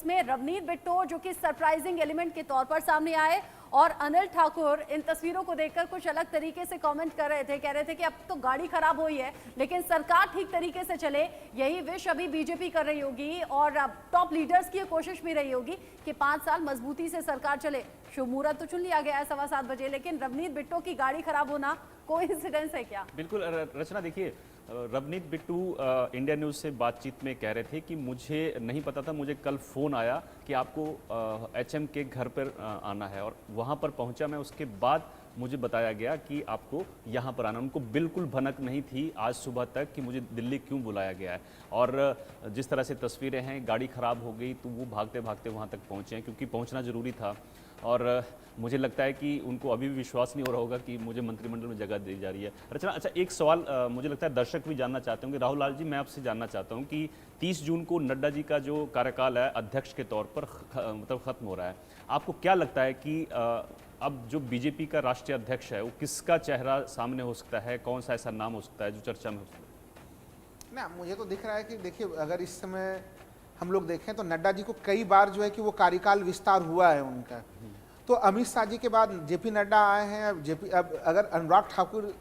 जिसमें रवनीत बिट्टो जो कि सरप्राइजिंग एलिमेंट के तौर पर सामने आए और अनिल ठाकुर इन तस्वीरों को देखकर कुछ अलग तरीके से कमेंट कर रहे थे। कह रहे थे कि अब तो गाड़ी खराब हुई है लेकिन सरकार ठीक तरीके से चले, यही विश अभी बीजेपी कर रही होगी और अब टॉप लीडर्स की कोशिश भी रही होगी कि 5 साल मजबूती से सरकार चले। शुभ मुहूर्त तो चुन लिया गया है 7:15 बजे, लेकिन रवनीत बिट्टो की गाड़ी खराब होना कोइंसिडेंस है क्या? बिल्कुल रचना, देखिए रवनीत बिट्टू इंडिया न्यूज़ से बातचीत में कह रहे थे कि मुझे नहीं पता था, मुझे कल फ़ोन आया कि आपको एचएम के घर पर आना है और वहाँ पर पहुँचा मैं, उसके बाद मुझे बताया गया कि आपको यहाँ पर आना। उनको बिल्कुल भनक नहीं थी आज सुबह तक कि मुझे दिल्ली क्यों बुलाया गया है। और जिस तरह से तस्वीरें हैं, गाड़ी ख़राब हो गई तो वो भागते भागते वहाँ तक पहुँचे हैं क्योंकि पहुँचना ज़रूरी था। और मुझे लगता है कि उनको अभी भी विश्वास नहीं हो रहा होगा कि मुझे मंत्रिमंडल में जगह दी जा रही है। रचना, अच्छा एक सवाल मुझे लगता है दर्शक भी जानना चाहते होंगे। राहुल लाल जी, मैं आपसे जानना चाहता हूं कि 30 जून को नड्डा जी का जो कार्यकाल है अध्यक्ष के तौर पर मतलब ख़त्म हो रहा है, आपको क्या लगता है कि अब जो बीजेपी का राष्ट्रीय अध्यक्ष है वो किसका चेहरा सामने हो सकता है, कौन सा ऐसा नाम हो सकता है जो चर्चा में हो सकता है? ना, मुझे तो दिख रहा है कि देखिए, अगर इस समय हम लोग देखें तो नड्डा जी को कई बार जो है कि वो कार्यकाल विस्तार हुआ है उनका। तो अमित शाह जी के बाद जेपी नड्डा आए हैं। अब अगर अनुराग ठाकुर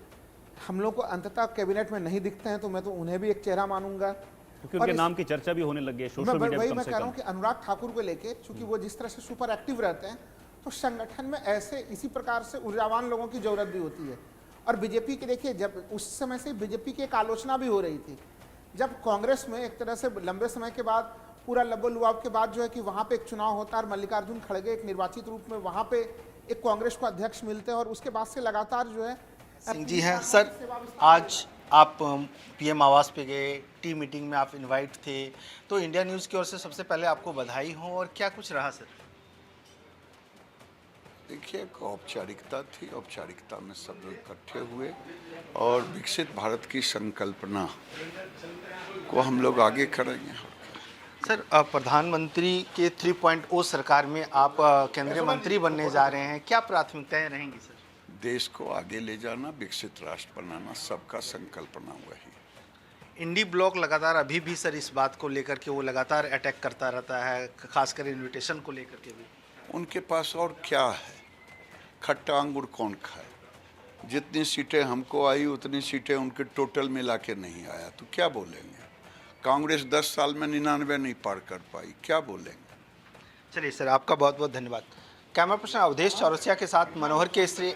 हम लोग को अंततः कैबिनेट में नहीं दिखते हैं तो मैं तो उन्हें भी एक चेहरा मानूंगा, क्योंकि उनके नाम की चर्चा भी होने लगी है सोशल मीडिया पर। मैं कह रहा हूँ कि अनुराग ठाकुर को लेके, चूंकि वो जिस तरह से सुपर एक्टिव रहते हैं, तो संगठन में ऐसे इसी प्रकार से ऊर्जावान लोगों की जरूरत भी होती है। और बीजेपी के देखिए, जब उस समय से बीजेपी की एक आलोचना भी हो रही थी, जब कांग्रेस में एक तरह से लंबे समय के बाद पूरा लब्बो लुआब के बाद जो है कि वहाँ पे एक चुनाव होता है और मल्लिकार्जुन खड़गे एक निर्वाचित रूप में वहाँ पे एक कांग्रेस को अध्यक्ष मिलते हैं और उसके बाद से लगातार जो है सिंह जी हैं। सर, आज आप पीएम आवास पे गए, टी मीटिंग में आप इनवाइट थे, तो इंडिया न्यूज़ की ओर से सबसे पहले आपको बधाई हो। और क्या कुछ रहा सर? देखिए, एक औपचारिकता थी, औपचारिकता में सब लोग इकट्ठे हुए और विकसित भारत की संकल्पना को हम लोग आगे करेंगे। सर, प्रधानमंत्री के 3.0 सरकार में आप केंद्रीय मंत्री बनने जा रहे हैं, क्या प्राथमिकताएं रहेंगी सर? देश को आगे ले जाना, विकसित राष्ट्र बनाना, सबका संकल्पना वही। इंडी ब्लॉक लगातार अभी भी सर इस बात को लेकर के वो लगातार अटैक करता रहता है, खासकर इन्विटेशन को लेकर के भी। उनके पास और क्या है? खट्टा अंगूर कौन खाए? जितनी सीटें हमको आई उतनी सीटें उनके टोटल मिला के नहीं आया, तो क्या बोलेंगे? कांग्रेस 10 साल में 99 नहीं पार कर पाई, क्या बोलेंगे? चलिए सर, आपका बहुत बहुत धन्यवाद। कैमरा पर्सन अवधेश चौरसिया के साथ मनोहर केसरी,